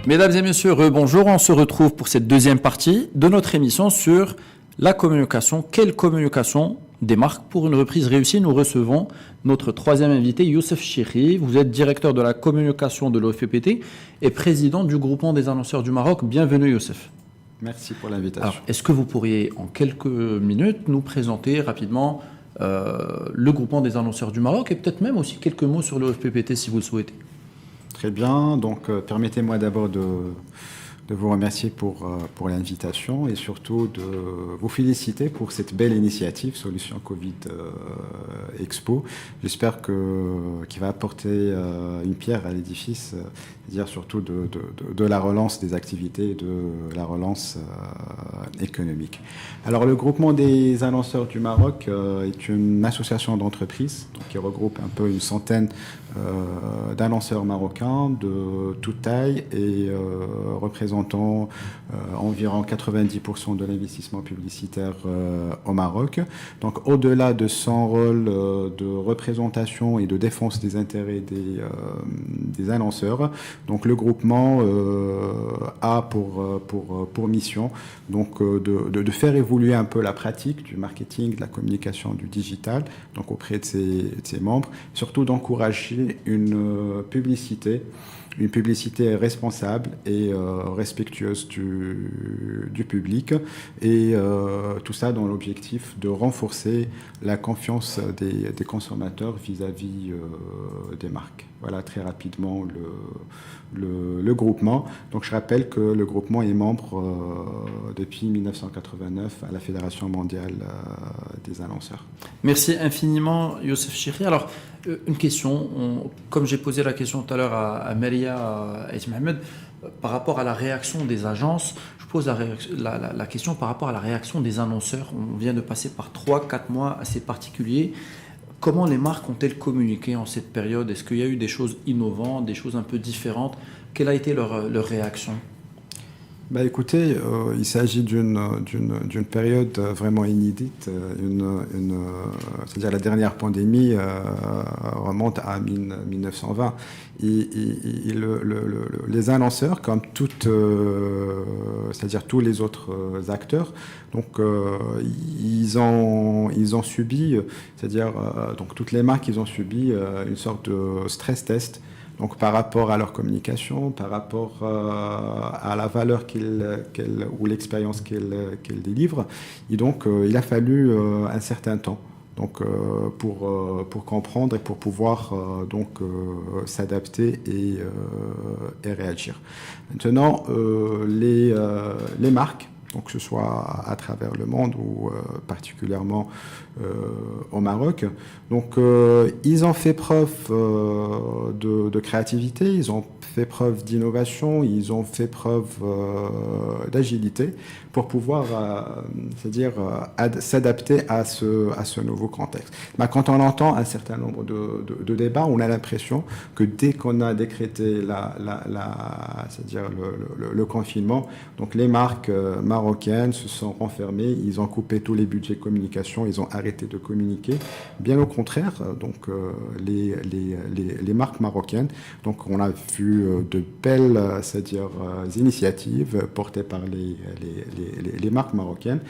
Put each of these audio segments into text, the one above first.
Mesdames et messieurs, bonjour. On se retrouve pour cette deuxième partie de notre émission sur la communication. Quelle communication des marques pour une reprise réussie? Nous recevons notre troisième invité, Youssef Chiri. Vous êtes directeur de la communication de l'OFPT et président du groupement des annonceurs du Maroc. Bienvenue, Youssef. Merci pour l'invitation. Alors, est-ce que vous pourriez en quelques minutes nous présenter rapidement le groupement des annonceurs du Maroc et peut-être même aussi quelques mots sur l'OFPT si vous le souhaitez? Très bien. Donc, permettez-moi d'abord de vous remercier pour l'invitation et surtout de vous féliciter pour cette belle initiative Solution Covid Expo. J'espère qu'il va apporter une pierre à l'édifice, c'est-à-dire surtout de la relance des activités, de la relance économique. Alors, le groupement des annonceurs du Maroc est une association d'entreprises qui regroupe un peu une centaine d'annonceurs marocains de toute taille et représentant environ 90% de l'investissement publicitaire au Maroc. Donc au-delà de son rôle de représentation et de défense des intérêts des annonceurs, donc le groupement a pour mission donc de faire évoluer un peu la pratique du marketing, de la communication, du digital, donc auprès de ses membres, surtout d'encourager une publicité responsable et respectueuse du public, et tout ça dans l'objectif de renforcer la confiance des consommateurs vis-à-vis des marques. Voilà très rapidement le groupement. Donc je rappelle que le groupement est membre depuis 1989 à la Fédération mondiale des annonceurs. Merci infiniment, Youssef Chiri. Alors, une question, comme j'ai posé la question tout à l'heure à Maria et Mohamed, par rapport à la réaction des agences, je pose la question par rapport à la réaction des annonceurs. On vient de passer par 3-4 mois assez particuliers. Comment les marques ont-elles communiqué en cette période? Est-ce qu'il y a eu des choses innovantes, des choses un peu différentes? Quelle a été leur réaction? Écoutez, il s'agit d'une période vraiment inédite. C'est-à-dire la dernière pandémie remonte à 1920. Les annonceurs, comme c'est-à-dire tous les autres acteurs, donc ils ont subi, c'est-à-dire donc toutes les marques, ils ont subi une sorte de stress test. Donc par rapport à leur communication, par rapport à la valeur ou l'expérience qu'elles délivrent. Et donc il a fallu un certain temps donc, pour comprendre et pour pouvoir s'adapter et réagir. Maintenant, les marques, donc que ce soit à travers le monde ou particulièrement au Maroc. Donc ils ont fait preuve de créativité, ils ont fait preuve d'innovation, ils ont fait preuve d'agilité pour pouvoir c'est-à-dire s'adapter à ce nouveau contexte. Quand on entend un certain nombre de débats, on a l'impression que dès qu'on a décrété c'est-à-dire le confinement, donc les marques marocaines se sont renfermées, ils ont coupé tous les budgets communication, ils ont arrêté de communiquer. Bien au contraire, donc les marques marocaines, donc on a vu de belles, c'est-à-dire initiatives portées par les marques marocaines,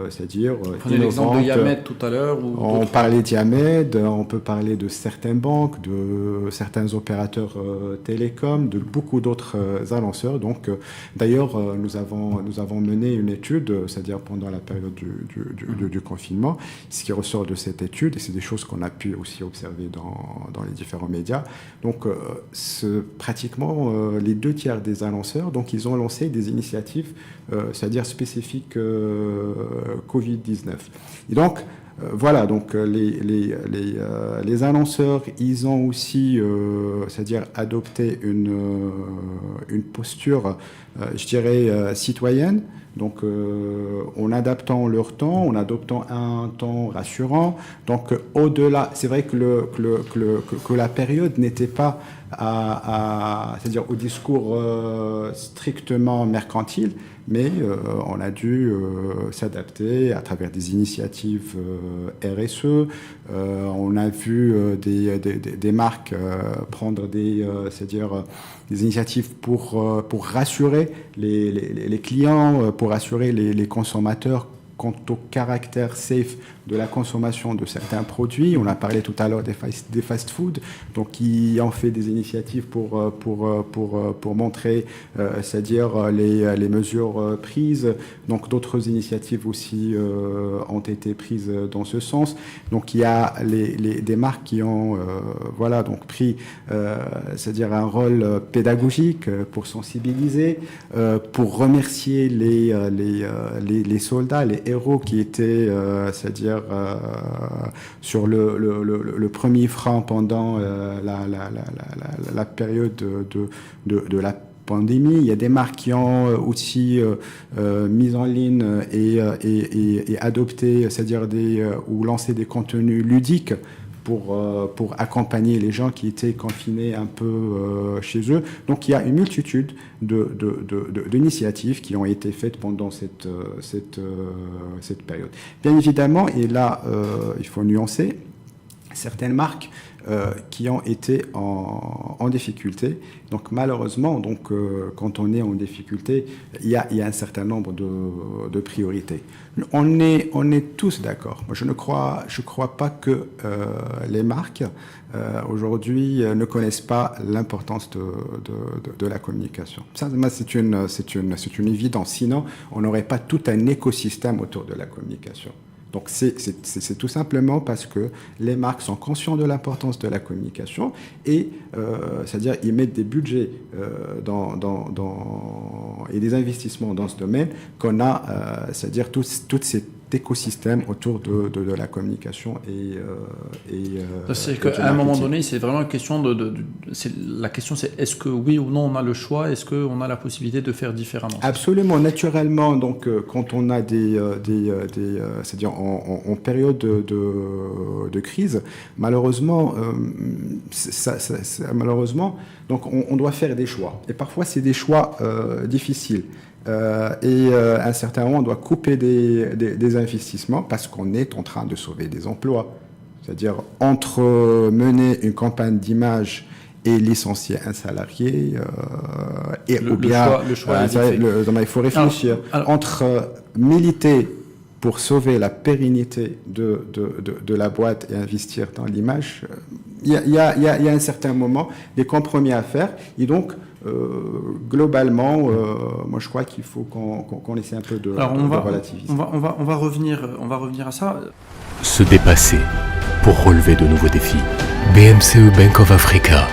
c'est-à-dire prenez l'exemple de Yamed tout à l'heure. On parlait de Yamed, on peut parler de certaines banques, de certains opérateurs télécoms, de beaucoup d'autres annonceurs. Donc, d'ailleurs, nous avons mené une étude, c'est-à-dire pendant la période du confinement. Ce qui ressort de cette étude, et c'est des choses qu'on a pu aussi observer dans les différents médias. Donc, pratiquement les 2/3 des annonceurs, donc ils ont lancé des initiatives, c'est-à-dire spécifiques Covid-19. Et donc, voilà, donc les annonceurs, ils ont aussi, c'est-à-dire adopté une posture, je dirais, citoyenne. Donc, en adaptant leur temps, en adoptant un temps rassurant. Donc, au-delà, c'est vrai que la période n'était pas c'est-à-dire au discours strictement mercantile, mais on a dû s'adapter à travers des initiatives RSE. On a vu des marques prendre c'est-à-dire des initiatives pour rassurer les clients, pour rassurer les consommateurs quant au caractère safe de la consommation de certains produits. On a parlé tout à l'heure des fast-foods, donc qui ont fait des initiatives pour montrer, c'est-à-dire les mesures prises. Donc d'autres initiatives aussi ont été prises dans ce sens. Donc il y a des marques qui ont voilà, donc pris, c'est-à-dire un rôle pédagogique pour sensibiliser, pour remercier les soldats, les héros qui étaient, c'est-à-dire sur le premier front pendant la période de la pandémie. Il y a des marques qui ont aussi mis en ligne et adopté, c'est-à-dire ou lancé des contenus ludiques pour accompagner les gens qui étaient confinés un peu chez eux. Donc il y a une multitude d'initiatives qui ont été faites pendant cette période. Bien évidemment, et là il faut nuancer, certaines marques qui ont été en difficulté. Donc malheureusement, quand on est en difficulté, il y a un certain nombre de priorités. On est tous d'accord. Moi, je crois pas que les marques aujourd'hui ne connaissent pas l'importance de la communication. Ça, c'est une évidence. Sinon, on n'aurait pas tout un écosystème autour de la communication. Donc c'est tout simplement parce que les marques sont conscientes de l'importance de la communication et c'est-à-dire ils mettent des budgets et des investissements dans ce domaine qu'on a, c'est-à-dire tout cet écosystème autour de la communication c'est qu'à un moment donné, c'est vraiment une question la question c'est est-ce que oui ou non on a le choix, est-ce qu'on a la possibilité de faire différemment? Absolument, naturellement. Donc quand on a c'est-à-dire en période de crise, malheureusement, malheureusement, donc on doit faire des choix. Et parfois c'est des choix difficiles. Et à un certain moment, on doit couper des investissements parce qu'on est en train de sauver des emplois. C'est-à-dire entre mener une campagne d'image et licencier un salarié, le choix il faut réfléchir. Entre militer pour sauver la pérennité de la boîte et investir dans l'image, il y a un certain moment des compromis à faire. Et donc, globalement, moi je crois qu'il faut qu'on essaie un peu de relativiser. On va revenir à ça. Se dépasser pour relever de nouveaux défis. BMCE Bank of Africa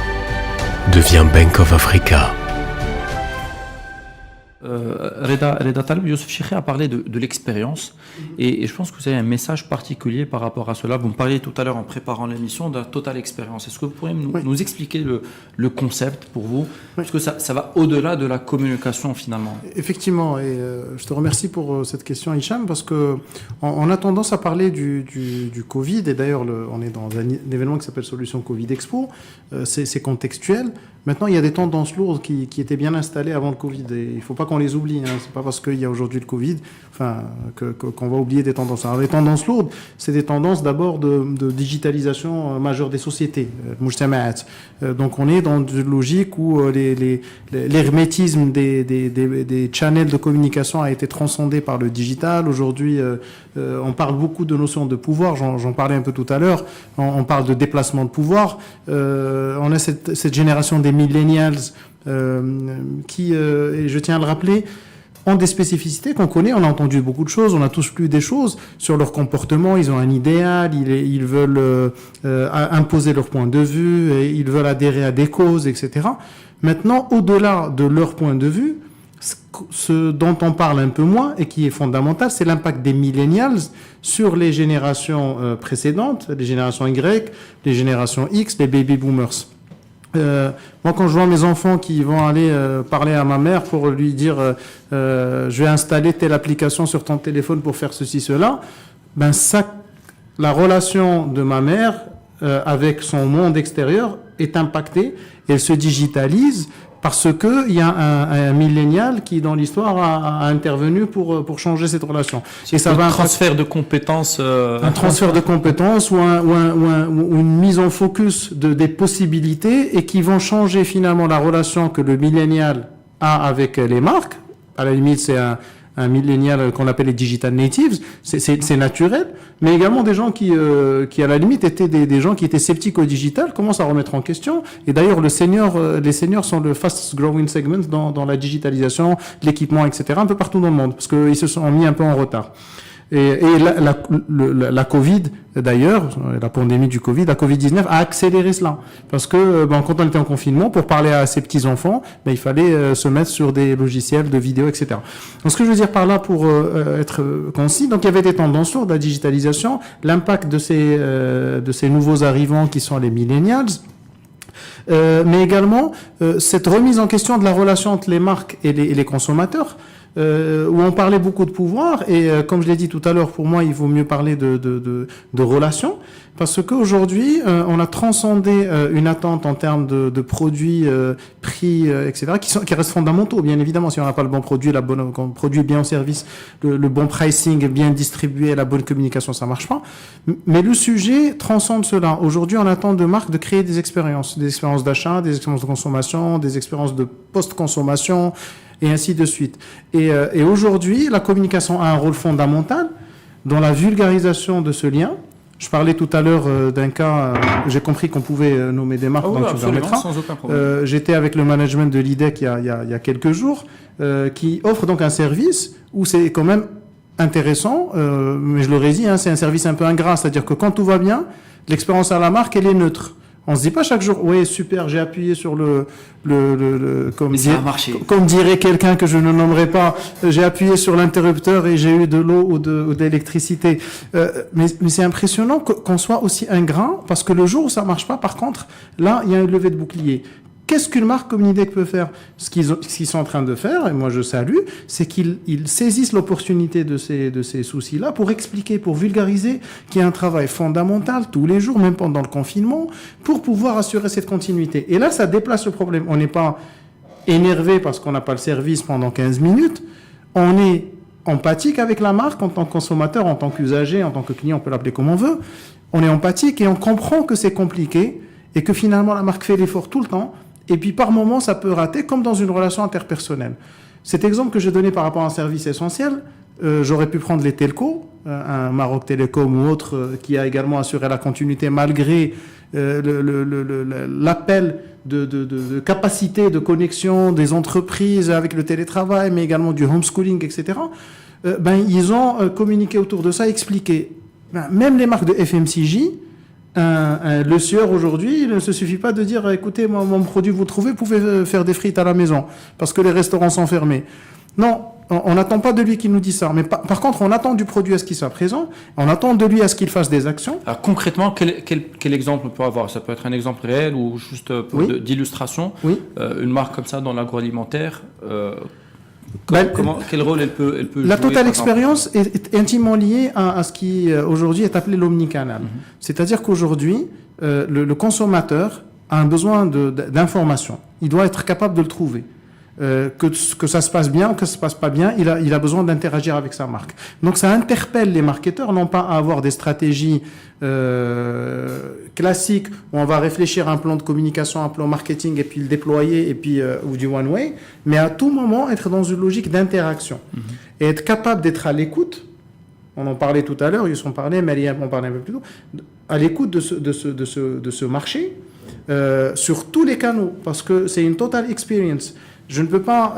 devient Bank of Africa. Reda Taleb, Youssef Chikri a parlé de l'expérience et je pense que vous avez un message particulier par rapport à cela. Vous me parliez tout à l'heure en préparant l'émission de la totale expérience. Est-ce que vous pourriez nous expliquer le concept pour vous? Parce que ça va au-delà de la communication finalement. Effectivement, et je te remercie pour cette question Hicham, parce que on a tendance à parler du Covid, et d'ailleurs on est dans un événement qui s'appelle Solution Covid Expo, c'est contextuel. Maintenant, il y a des tendances lourdes qui étaient bien installées avant le Covid. Et il ne faut pas qu'on les oublie. C'est pas parce qu'il y a aujourd'hui le Covid qu'on va oublier des tendances. Alors, les tendances lourdes, c'est des tendances d'abord de digitalisation majeure des sociétés. Donc, on est dans une logique où l'hermétisme des channels de communication a été transcendé par le digital. Aujourd'hui, on parle beaucoup de notions de pouvoir. J'en parlais un peu tout à l'heure. On parle de déplacement de pouvoir. On a cette génération des millennials qui, et je tiens à le rappeler, ont des spécificités qu'on connaît. On a entendu beaucoup de choses, on a tous lu des choses sur leur comportement. Ils ont un idéal, ils veulent imposer leur point de vue, et ils veulent adhérer à des causes, etc. Maintenant, au-delà de leur point de vue, ce dont on parle un peu moins et qui est fondamental, c'est l'impact des millennials sur les générations précédentes, les générations Y, les générations X, les baby boomers. Moi, quand je vois mes enfants qui vont aller parler à ma mère pour lui dire je vais installer telle application sur ton téléphone pour faire ceci, cela, la relation de ma mère avec son monde extérieur est impactée, elle se digitalise, parce que il y a un millénial qui, dans l'histoire, a intervenu pour changer cette relation. Et ça va un transfert de compétences. Un transfert de compétences ou une mise en focus des possibilités et qui vont changer finalement la relation que le millénial a avec les marques. À la limite, c'est un millénial qu'on appelle les digital natives, c'est naturel, mais également des gens qui à la limite étaient des gens qui étaient sceptiques au digital commencent à remettre en question. Et d'ailleurs, les seniors sont le fastest growing segment dans la digitalisation, l'équipement, etc., un peu partout dans le monde, parce qu'ils se sont mis un peu en retard. Et la Covid, d'ailleurs, la pandémie du Covid, la Covid-19 a accéléré cela. Parce que quand on était en confinement, pour parler à ses petits-enfants, il fallait se mettre sur des logiciels de vidéo, etc. Donc ce que je veux dire par là, pour être concis, donc il y avait des tendances lourdes, la digitalisation, l'impact de ces nouveaux arrivants qui sont les millennials, mais également cette remise en question de la relation entre les marques et les consommateurs, où on parlait beaucoup de pouvoir et comme je l'ai dit tout à l'heure, pour moi il vaut mieux parler de relations, parce qu'aujourd'hui on a transcendé une attente en termes de produits, prix, etc., qui restent fondamentaux, bien évidemment. Si on n'a pas le bon produit, produit bien au service, le bon pricing bien distribué, la bonne communication, ça marche pas. Mais le sujet transcende cela. Aujourd'hui on attend de marques de créer des expériences d'achat, des expériences de consommation, des expériences de post-consommation, et ainsi de suite. Et aujourd'hui, la communication a un rôle fondamental dans la vulgarisation de ce lien. Je parlais tout à l'heure d'un cas, j'ai compris qu'on pouvait nommer des marques, donc tu permettras. Sans aucun problème. J'étais avec le management de l'IDEC il y a quelques jours, qui offre donc un service où c'est quand même intéressant, mais je le redis, c'est un service un peu ingrat, c'est-à-dire que quand tout va bien, l'expérience à la marque, elle est neutre. On se dit pas chaque jour, ouais, super, j'ai appuyé sur comme dirait quelqu'un que je ne nommerai pas, j'ai appuyé sur l'interrupteur et j'ai eu de l'eau ou de l'électricité. Mais c'est impressionnant qu'on soit aussi ingrat, parce que le jour où ça marche pas, par contre, là, il y a une levée de bouclier. Qu'est-ce qu'une marque comme l'IDEC peut faire? Ce qu'ils sont en train de faire, et moi je salue, c'est qu'ils saisissent l'opportunité de ces soucis-là pour expliquer, pour vulgariser qu'il y a un travail fondamental tous les jours, même pendant le confinement, pour pouvoir assurer cette continuité. Et là, ça déplace le problème. On n'est pas énervé parce qu'on n'a pas le service pendant 15 minutes. On est empathique avec la marque en tant que consommateur, en tant qu'usager, en tant que client, on peut l'appeler comme on veut. On est empathique et on comprend que c'est compliqué et que finalement la marque fait l'effort tout le temps. Et puis par moment, ça peut rater, comme dans une relation interpersonnelle. Cet exemple que j'ai donné par rapport à un service essentiel, j'aurais pu prendre les telcos, un Maroc Télécom ou autre, qui a également assuré la continuité malgré l'appel de capacité de connexion des entreprises avec le télétravail, mais également du homeschooling, etc. Ils ont communiqué autour de ça, expliqué. Même les marques de FMCG, le sieur aujourd'hui, il ne se suffit pas de dire écoutez, mon produit vous le trouvez, vous pouvez faire des frites à la maison parce que les restaurants sont fermés. Non, on n'attend pas de lui qu'il nous dise ça. Mais par contre, on attend du produit à ce qu'il soit présent, on attend de lui à ce qu'il fasse des actions. Alors concrètement, quel exemple on peut avoir? Ça peut être un exemple réel ou juste d'illustration. Oui. Une marque comme ça dans l'agroalimentaire, quel rôle elle peut jouer? La Total Experience est intimement liée à ce qui aujourd'hui est appelé l'omnicanal. C'est-à-dire qu'aujourd'hui, le consommateur a un besoin d'information. Il doit être capable de le trouver. Que ça se passe bien ou que ça se passe pas bien, il a besoin d'interagir avec sa marque. Donc ça interpelle les marketeurs, non pas à avoir des stratégies classiques où on va réfléchir à un plan de communication, un plan marketing et puis le déployer et puis ou du one way, mais à tout moment être dans une logique d'interaction et être capable d'être à l'écoute. On en parlait tout à l'heure, ils en parlaient, Maria en parlait un peu plus tôt, à l'écoute de ce marché sur tous les canaux, parce que c'est une total experience. Je ne peux pas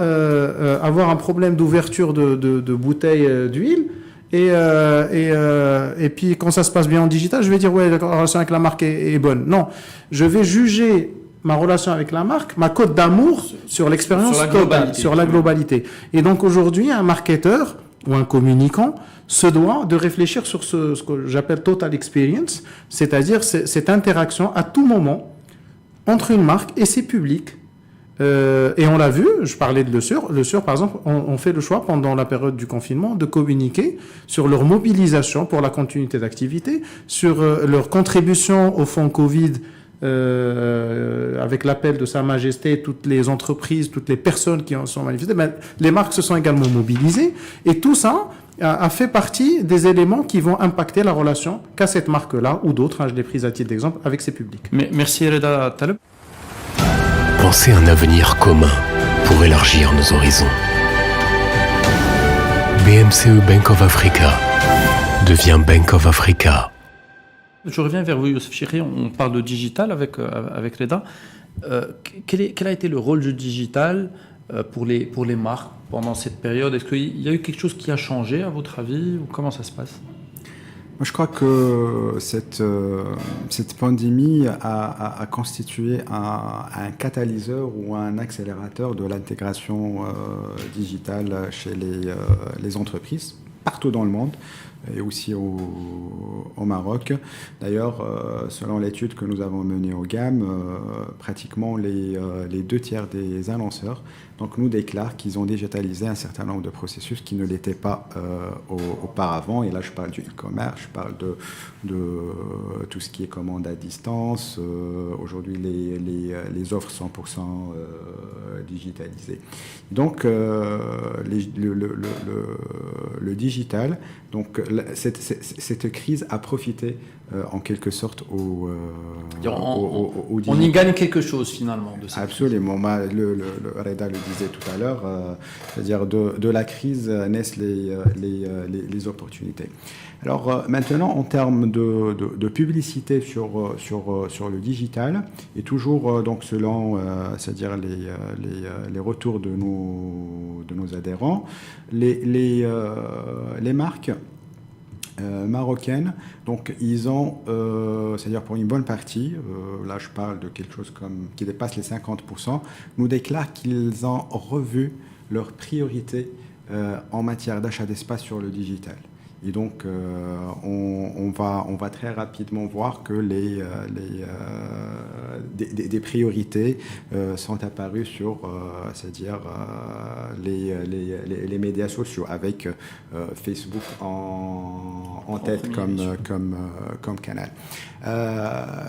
avoir un problème d'ouverture de bouteilles d'huile et puis quand ça se passe bien en digital, je vais dire ouais, la relation avec la marque est bonne. Non, je vais juger ma relation avec la marque, ma cote d'amour sur l'expérience totale, sur la globalité. Et donc aujourd'hui, un marketeur ou un communicant se doit de réfléchir sur ce que j'appelle total experience, c'est-à-dire cette interaction à tout moment entre une marque et ses publics. Et on l'a vu, je parlais de Le Sur par exemple, on fait le choix pendant la période du confinement de communiquer sur leur mobilisation pour la continuité d'activité, sur leur contribution au fonds Covid avec l'appel de Sa Majesté, toutes les entreprises, toutes les personnes qui en sont manifestées, les marques se sont également mobilisées. Et tout ça a fait partie des éléments qui vont impacter la relation qu'a cette marque-là, ou d'autres, je l'ai prise à titre d'exemple, avec ses publics. Merci Reda Taleb. Pensez un avenir commun pour élargir nos horizons. BMCE Bank of Africa devient Bank of Africa. Je reviens vers vous, Youssef Chikri. On parle de digital avec Reda. Quel a été le rôle du digital pour les marques pendant cette période? Est-ce qu'il y a eu quelque chose qui a changé, à votre avis, ou comment ça se passe? Moi, je crois que cette pandémie a constitué un catalyseur ou un accélérateur de l'intégration digitale chez les entreprises partout dans le monde, et aussi au Maroc. D'ailleurs, selon l'étude que nous avons menée au GAM, pratiquement les 2 tiers des annonceurs nous déclarent qu'ils ont digitalisé un certain nombre de processus qui ne l'étaient pas auparavant. Et là, je parle du e-commerce, je parle de tout ce qui est commande à distance. Aujourd'hui, les offres 100% digitalisées. Donc, le digital, cette crise a profité en quelque sorte au on y gagne quelque chose finalement de ça. Absolument. Reda le disait tout à l'heure, c'est-à-dire de la crise naissent les opportunités. Alors maintenant, en termes de publicité sur le digital, et toujours donc selon c'est-à-dire les retours de nos adhérents, les marques marocaines, donc ils ont, c'est-à-dire pour une bonne partie, là je parle de quelque chose qui dépasse les 50%, nous déclarent qu'ils ont revu leurs priorités en matière d'achat d'espace sur le digital. Et donc, on va très rapidement voir que des priorités sont apparues sur, c'est-à-dire les médias sociaux, avec Facebook en tête comme canal.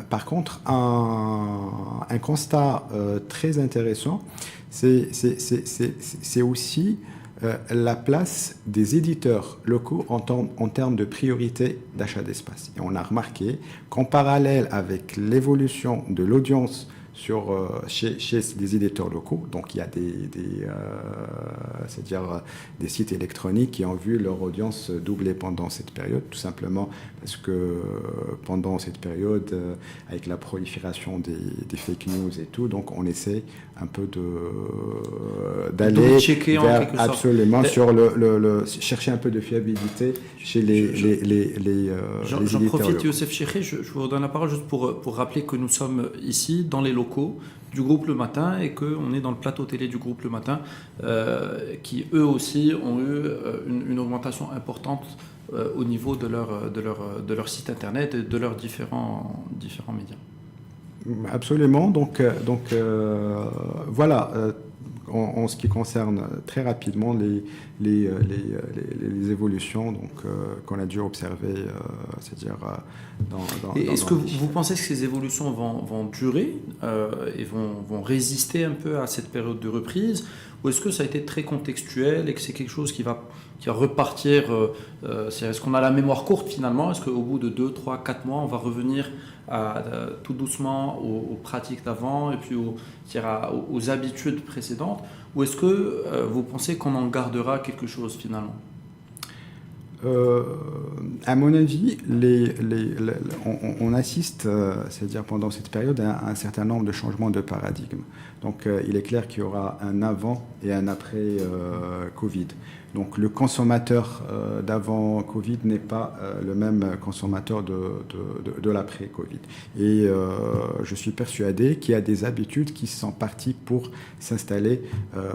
Par contre, un constat très intéressant, c'est aussi la place des éditeurs locaux en termes de priorité d'achat d'espace. Et on a remarqué qu'en parallèle avec l'évolution de l'audience chez des éditeurs locaux, donc il y a c'est-à-dire des sites électroniques qui ont vu leur audience doubler pendant cette période, tout simplement parce que pendant cette période, avec la prolifération des fake news et tout, donc on essaie un peu d'aller vers absolument sur chercher un peu de fiabilité chez les J'en profite, Youssef Chikri, je vous redonne la parole juste pour rappeler que nous sommes ici dans les locaux du groupe Le Matin et qu'on est dans le plateau télé du groupe Le Matin qui eux aussi ont eu une augmentation importante au niveau de leur site internet et de leurs différents médias. Absolument, donc voilà. En ce qui concerne très rapidement les évolutions qu'on a dû observer, c'est-à-dire Est-ce que vous pensez que ces évolutions vont durer et vont résister un peu à cette période de reprise, ou est-ce que ça a été très contextuel et que c'est quelque chose qui va repartir est-ce qu'on a la mémoire courte finalement? Est-ce qu'au bout de 2, 3, 4 mois, on va revenir tout doucement aux pratiques d'avant et puis aux habitudes précédentes, ou est-ce que vous pensez qu'on en gardera quelque chose finalement? À mon avis, on assiste, c'est-à-dire pendant cette période, à un certain nombre de changements de paradigme. Donc, il est clair qu'il y aura un avant et un après Covid. Donc, le consommateur d'avant Covid n'est pas le même consommateur de l'après Covid. Et je suis persuadé qu'il y a des habitudes qui sont parties pour s'installer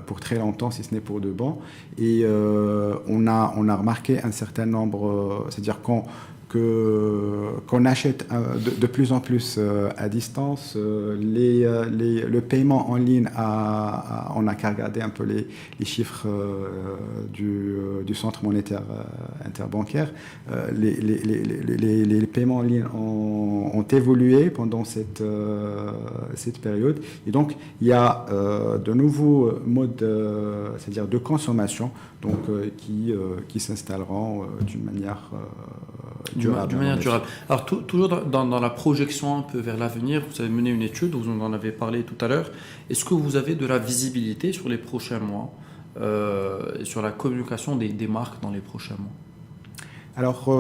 pour très longtemps, si ce n'est pour de bon. Et on a remarqué un certain nombre, c'est-à-dire quand qu'on achète de plus en plus à distance. Le paiement en ligne, on n'a qu'à regarder un peu les chiffres du Centre monétaire interbancaire. Les paiements en ligne ont évolué pendant cette période. Et donc, il y a de nouveaux modes, c'est-à-dire de consommation, donc, qui s'installeront d'une manière durable. D'une manière durable. Alors, toujours dans la projection un peu vers l'avenir, vous avez mené une étude, vous en avez parlé tout à l'heure. Est-ce que vous avez de la visibilité sur les prochains mois, sur la communication des marques dans les prochains mois? Alors,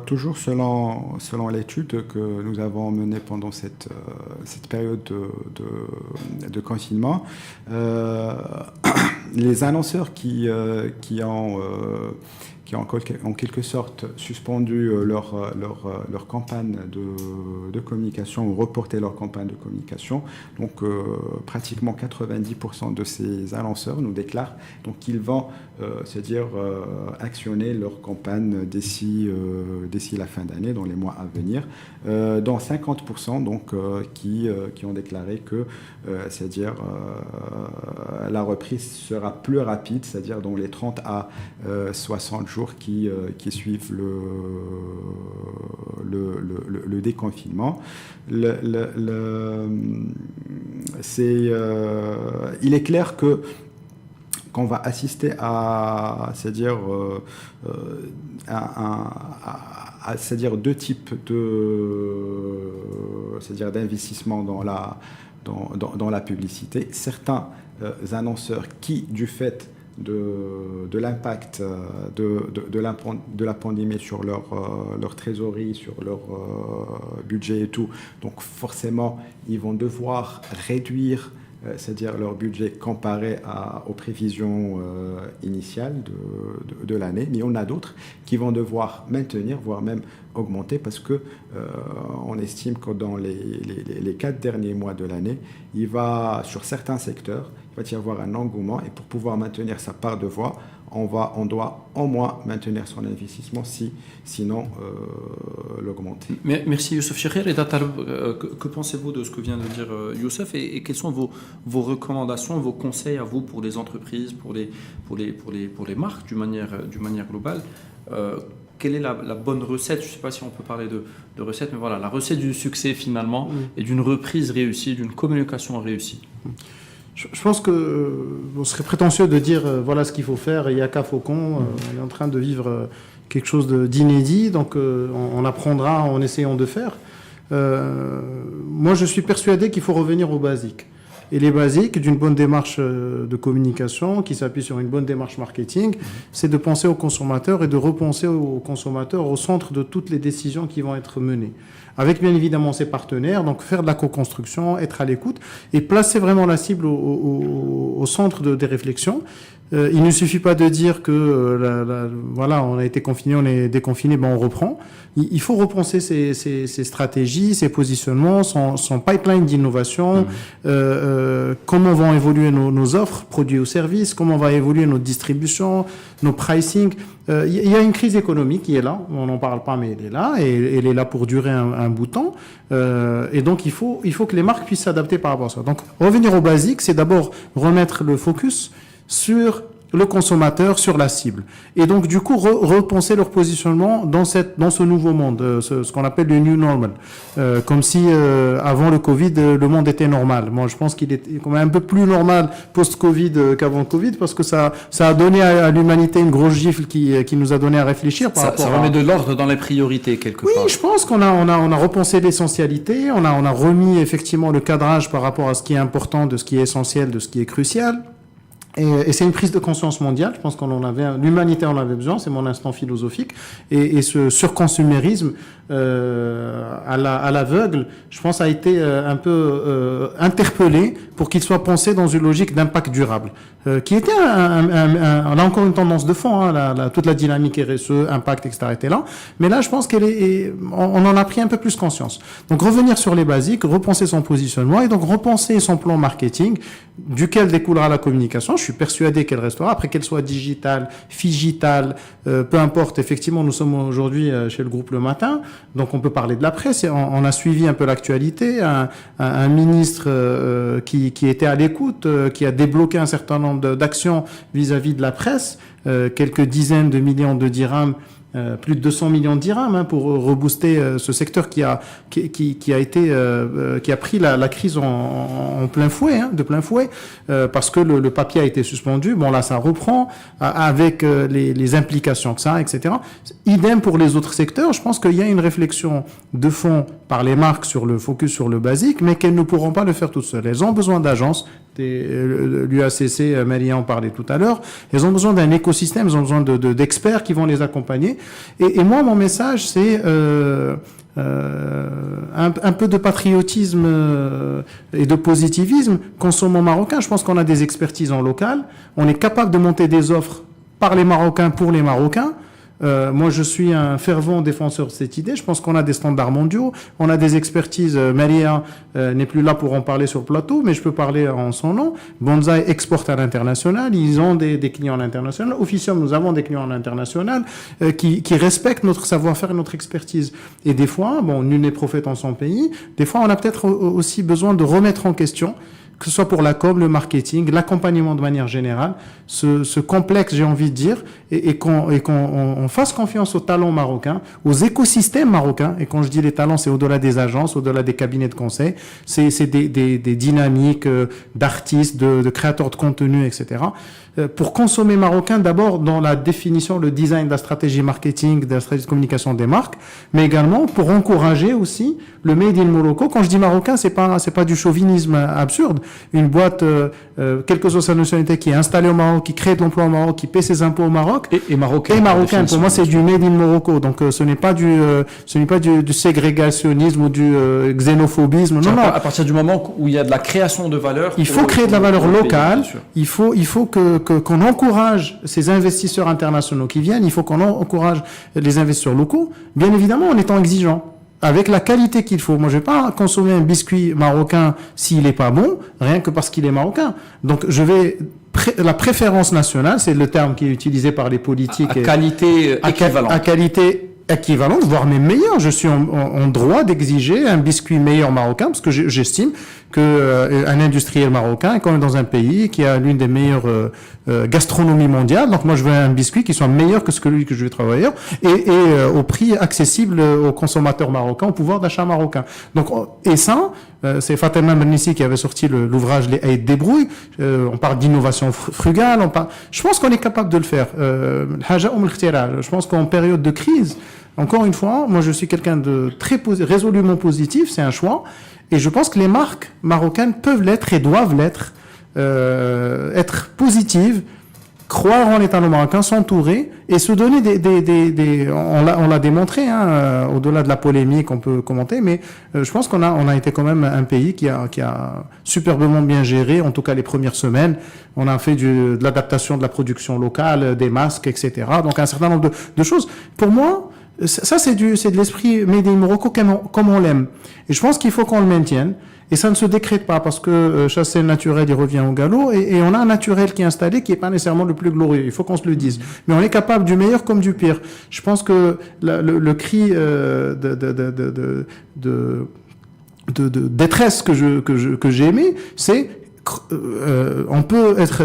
toujours selon l'étude que nous avons menée pendant cette période de confinement, les annonceurs qui ont en quelque sorte suspendu leur campagne de communication ou reporté leur campagne de communication. Donc pratiquement 90% de ces annonceurs nous déclarent qu'ils vont c'est-à-dire actionner leur campagne d'ici la fin d'année, dans les mois à venir, dont 50% donc, qui ont déclaré que c'est-à-dire la reprise sera plus rapide, c'est-à-dire dans les 30 à 60 jours qui suivent le déconfinement. Il est clair qu'on va assister à, c'est-à-dire c'est-à-dire deux types c'est-à-dire d'investissement dans la publicité. Certains annonceurs qui, du fait de l'impact de la pandémie sur leur trésorerie, sur leur budget et tout, donc forcément ils vont devoir réduire c'est-à-dire leur budget comparé aux prévisions initiales de l'année. Mais on a d'autres qui vont devoir maintenir, voire même augmenter, parce que on estime que dans les 4 derniers mois de l'année, sur certains secteurs, il va y avoir un engouement, et pour pouvoir maintenir sa part de voix, on doit au moins maintenir son investissement, sinon l'augmenter. Merci Youssef Chekher. Et que pensez-vous de ce que vient de dire Youssef, et quelles sont vos recommandations, vos conseils à vous pour les entreprises, pour les marques d'une manière globale? Quelle est la bonne recette? Je ne sais pas si on peut parler de recette, mais voilà, la recette du succès finalement, et d'une reprise réussie, d'une communication réussie. Je pense que on serait prétentieux de dire voilà ce qu'il faut faire, il n'y a qu'à Faucon, on est en train de vivre quelque chose d'inédit, donc on apprendra en essayant de faire. Moi je suis persuadé qu'il faut revenir aux basiques. Et les basiques d'une bonne démarche de communication qui s'appuie sur une bonne démarche marketing, c'est de penser aux consommateurs et de repenser aux consommateurs au centre de toutes les décisions qui vont être menées. Avec bien évidemment ses partenaires, donc faire de la co-construction, être à l'écoute et placer vraiment la cible au centre des réflexions. Il ne suffit pas de dire que voilà, on a été confiné, on est déconfiné, on reprend. Il faut repenser ses stratégies, ses positionnements, son pipeline d'innovation, comment vont évoluer nos offres, produits ou services, comment va évoluer notre distribution, nos pricing. Il y a une crise économique qui est là, on n'en parle pas, mais elle est là, et elle est là pour durer un bout de temps. Et donc il faut que les marques puissent s'adapter par rapport à ça. Donc revenir aux basiques, c'est d'abord remettre le focus sur le consommateur, sur la cible. Et donc, du coup, repenser leur positionnement dans ce nouveau monde, ce qu'on appelle le new normal. Comme si, avant le Covid, le monde était normal. Moi, je pense qu'il est quand même un peu plus normal post-Covid qu'avant le Covid, parce que ça a donné à l'humanité une grosse gifle qui nous a donné à réfléchir par rapport à... Ça remet de l'ordre dans les priorités, quelque part. Oui, je pense qu'on a repensé l'essentialité, on a remis effectivement le cadrage par rapport à ce qui est important, de ce qui est essentiel, de ce qui est crucial. Et c'est une prise de conscience mondiale. Je pense l'humanité en avait besoin. C'est mon instant philosophique. Et ce surconsumérisme à l'aveugle, je pense, a été un peu interpellé pour qu'il soit pensé dans une logique d'impact durable, qui était on a encore une tendance de fond. Toute la dynamique RSE, impact, etc. était là. Mais là, je pense on en a pris un peu plus conscience. Donc revenir sur les basiques, repenser son positionnement et donc repenser son plan marketing duquel découlera la communication. Je suis persuadé qu'elle restera, après qu'elle soit digitale, figitale, peu importe. Effectivement, nous sommes aujourd'hui chez le groupe Le Matin, donc on peut parler de la presse. Et on a suivi un peu l'actualité. Un ministre qui était à l'écoute, qui a débloqué un certain nombre d'actions vis-à-vis de la presse, quelques dizaines de millions de dirhams, plus de 200 millions de dirhams pour rebooster ce secteur qui a pris la crise en plein fouet, de plein fouet, parce que le papier a été suspendu. Bon, là, ça reprend avec les implications que ça a, etc. Idem pour les autres secteurs. Je pense qu'il y a une réflexion de fond par les marques sur le focus sur le basique, mais qu'elles ne pourront pas le faire toutes seules. Elles ont besoin d'agences. L'UACC, Maria en parlait tout à l'heure. Elles ont besoin d'un écosystème, elles ont besoin d'experts qui vont les accompagner. Et moi, mon message, c'est un peu de patriotisme et de positivisme. Consommons marocain. Je pense qu'on a des expertises en local. On est capable de monter des offres par les Marocains pour les Marocains. Moi, je suis un fervent défenseur de cette idée. Je pense qu'on a des standards mondiaux, on a des expertises. Maria n'est plus là pour en parler sur le plateau, mais je peux parler en son nom. Bonsaï exporte à l'international, ils ont des clients à l'international. Officium, nous avons des clients à l'international qui respectent notre savoir-faire et notre expertise. Et des fois, bon, nul n'est prophète en son pays, des fois, on a peut-être aussi besoin de remettre en question, que ce soit pour la com, le marketing, l'accompagnement de manière générale, ce complexe, j'ai envie de dire, et qu'on fasse confiance aux talents marocains, aux écosystèmes marocains. Et quand je dis les talents, c'est au-delà des agences, au-delà des cabinets de conseil, c'est des dynamiques d'artistes, de créateurs de contenu, etc. Pour consommer marocain, d'abord dans la définition, le design de la stratégie marketing, de la stratégie de communication des marques, mais également pour encourager aussi le made in Morocco. Quand je dis marocain, c'est pas du chauvinisme absurde. Une boîte, quelle que soit sa nationalité, qui est installée au Maroc, qui crée de l'emploi au Maroc, qui paie ses impôts au Maroc, et marocain. Et marocain. Pour moi, c'est du made in Morocco. Donc, ce n'est pas du ségrégationnisme ou du xénophobisme. Non, non. À partir du moment où il y a de la création de valeur, il faut créer de la valeur locale. Il faut qu'on encourage ces investisseurs internationaux qui viennent. Il faut qu'on encourage les investisseurs locaux. Bien évidemment, en étant exigeant, avec la qualité qu'il faut. Moi, je vais pas consommer un biscuit marocain s'il est pas bon, rien que parce qu'il est marocain. Donc, la préférence nationale, c'est le terme qui est utilisé par les politiques. À qualité équivalente. À qualité équivalente, voire même meilleure. Je suis en droit d'exiger un biscuit meilleur marocain parce que j'estime que un industriel marocain est quand même dans un pays qui a l'une des meilleures gastronomies mondiales. Donc moi, je veux un biscuit qui soit meilleur que celui que je vais travailler et au prix accessible aux consommateurs marocains, au pouvoir d'achat marocain. Donc, et ça, c'est Fatima Mernissi qui avait sorti l'ouvrage Les Aïd débrouille. On parle d'innovation frugale. Je pense qu'on est capable de le faire. Je pense qu'en période de crise, encore une fois, moi je suis quelqu'un de très résolument positif, c'est un choix. Et je pense que les marques marocaines peuvent l'être et doivent l'être, être positives, croire en les talents marocains, s'entourer et se donner on l'a démontré, au-delà de la polémique, on peut commenter, mais je pense qu'on a été quand même un pays qui a superbement bien géré, en tout cas les premières semaines. On a fait de l'adaptation de la production locale, des masques, etc. Donc un certain nombre de choses. Pour moi, ça c'est de l'esprit Made in Morocco comme on l'aime. Et je pense qu'il faut qu'on le maintienne. Et ça ne se décrète pas parce que chasser le naturel, il revient au galop. Et on a un naturel qui est installé qui n'est pas nécessairement le plus glorieux. Il faut qu'on se le dise. Mais on est capable du meilleur comme du pire. Je pense que le cri de détresse que j'ai aimé, c'est on peut être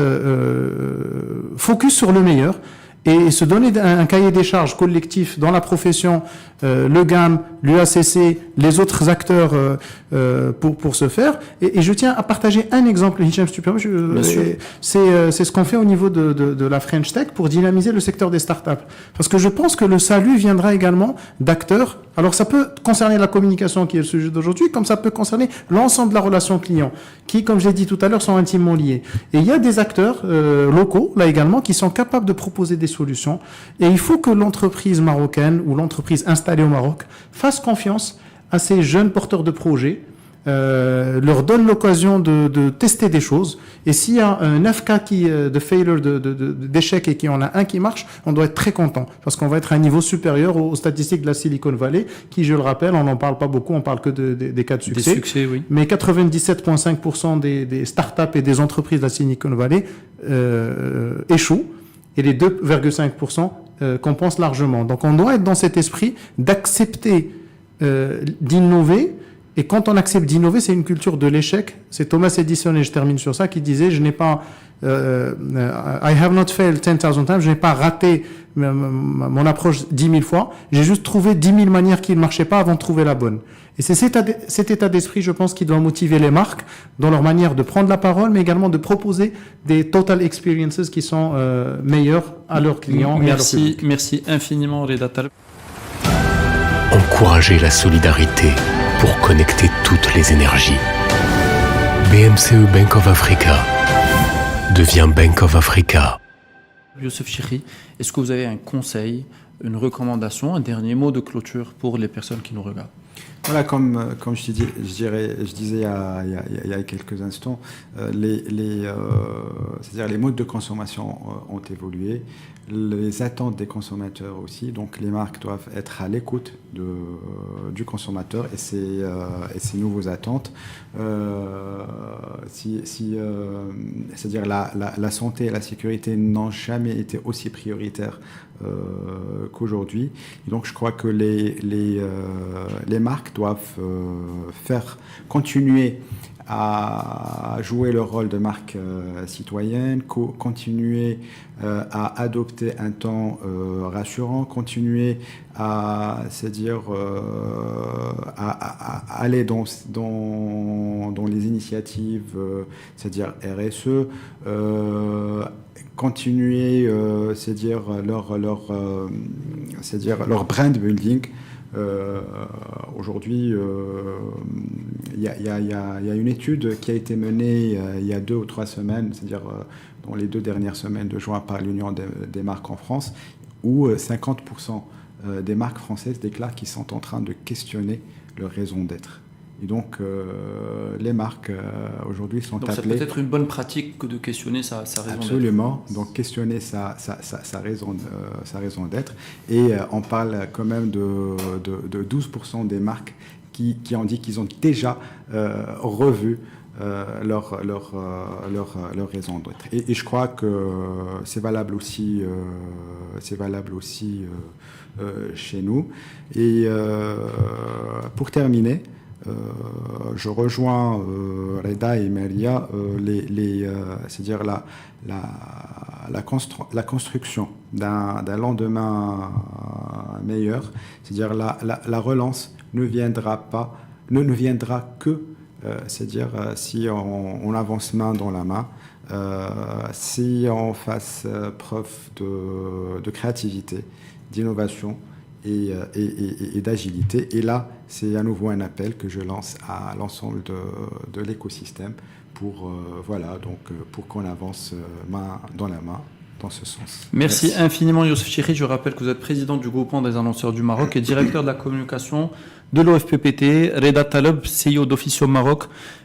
focus sur le meilleur. Et se donner un cahier des charges collectif dans la profession, le GAM, l'UACC, les autres acteurs pour ce faire. Et je tiens à partager un exemple, Hicham, si tu permets. C'est ce qu'on fait au niveau de la French Tech pour dynamiser le secteur des startups. Parce que je pense que le salut viendra également d'acteurs. Alors ça peut concerner la communication qui est le sujet d'aujourd'hui, comme ça peut concerner l'ensemble de la relation client, qui, comme j'ai dit tout à l'heure, sont intimement liés. Et il y a des acteurs locaux, là également, qui sont capables de proposer des solutions. Et il faut que l'entreprise marocaine ou l'entreprise installée au Maroc fasse confiance à ces jeunes porteurs de projets leur donne l'occasion de tester des choses. Et s'il y a un 9 cas de failure, d'échec, et qu'il y en a un qui marche, on doit être très content, parce qu'on va être à un niveau supérieur aux statistiques de la Silicon Valley, qui, je le rappelle, on n'en parle pas beaucoup, on parle que des cas de succès. Des succès, oui. Mais 97,5% des startups et des entreprises de la Silicon Valley échouent, et les 2,5% compensent largement. Donc on doit être dans cet esprit d'accepter d'innover. Et quand on accepte d'innover, c'est une culture de l'échec. C'est Thomas Edison, et je termine sur ça, qui disait, je n'ai pas, I have not failed 10,000 times, je n'ai pas raté mon approche 10 000 fois, j'ai juste trouvé 10 000 manières qui ne marchaient pas avant de trouver la bonne. Et c'est cet état d'esprit, je pense, qui doit motiver les marques dans leur manière de prendre la parole, mais également de proposer des total experiences qui sont meilleures à leurs clients et à leur public. Merci infiniment, Reda Taleb. Encourager la solidarité pour connecter toutes les énergies. BMCE Bank of Africa devient Bank of Africa. Youssef Chikri, est-ce que vous avez un conseil, une recommandation, un dernier mot de clôture pour les personnes qui nous regardent? Voilà, comme je disais il y a quelques instants, c'est-à-dire les modes de consommation ont évolué, les attentes des consommateurs aussi, donc les marques doivent être à l'écoute du consommateur et ses nouveaux attentes. C'est-à-dire la santé et la sécurité n'ont jamais été aussi prioritaires qu'aujourd'hui. Et donc je crois que les marques doivent continuer à jouer leur rôle de marque citoyenne, continuer à adopter un ton rassurant, continuer à aller dans les initiatives, c'est-à-dire RSE, continuer, leur brand building. Aujourd'hui, il y a une étude qui a été menée il y a 2 ou 3 semaines, c'est-à-dire dans les 2 dernières semaines de juin par l'Union des marques en France, où 50% des marques françaises déclarent qu'ils sont en train de questionner leur raison d'être. Et donc, les marques aujourd'hui sont appelées... Donc, ça peut être une bonne pratique que de questionner sa raison d'être. Absolument. Donc, questionner sa raison d'être. Et on parle quand même de 12% des marques qui ont dit qu'ils ont déjà revu leur raison d'être. Et je crois que c'est valable aussi chez nous. Et pour terminer, je rejoins Reda et Maria, c'est-à-dire la construction d'un lendemain meilleur, c'est-à-dire la relance ne viendra que, c'est-à-dire si on avance main dans la main, si on fasse preuve de créativité, d'innovation et d'agilité. Et là, c'est à nouveau un appel que je lance à l'ensemble de l'écosystème pour qu'on avance main dans la main dans ce sens. Merci infiniment Youssef Chikri. Je rappelle que vous êtes président du groupement des annonceurs du Maroc et directeur de la communication de l'OFPPT. Reda Taleb, CEO d'Officio Maroc,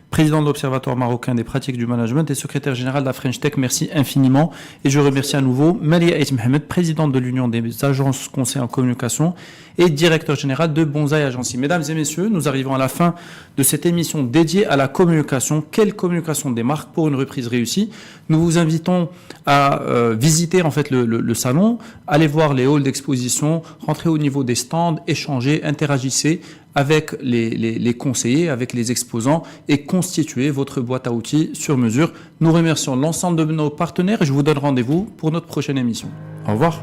président de l'Observatoire marocain des pratiques du management et secrétaire général de la French Tech. Merci infiniment. Et je remercie à nouveau Maria Ait Mohamed, présidente de l'Union des agences conseils en communication et directeur général de Bonsaï Agency. Mesdames et messieurs, nous arrivons à la fin de cette émission dédiée à la communication. Quelle communication des marques pour une reprise réussie? Nous vous invitons à visiter en fait le salon, aller voir les halls d'exposition, rentrer au niveau des stands, échanger, interagissez avec les conseillers, avec les exposants et constituer votre boîte à outils sur mesure. Nous remercions l'ensemble de nos partenaires et je vous donne rendez-vous pour notre prochaine émission. Au revoir.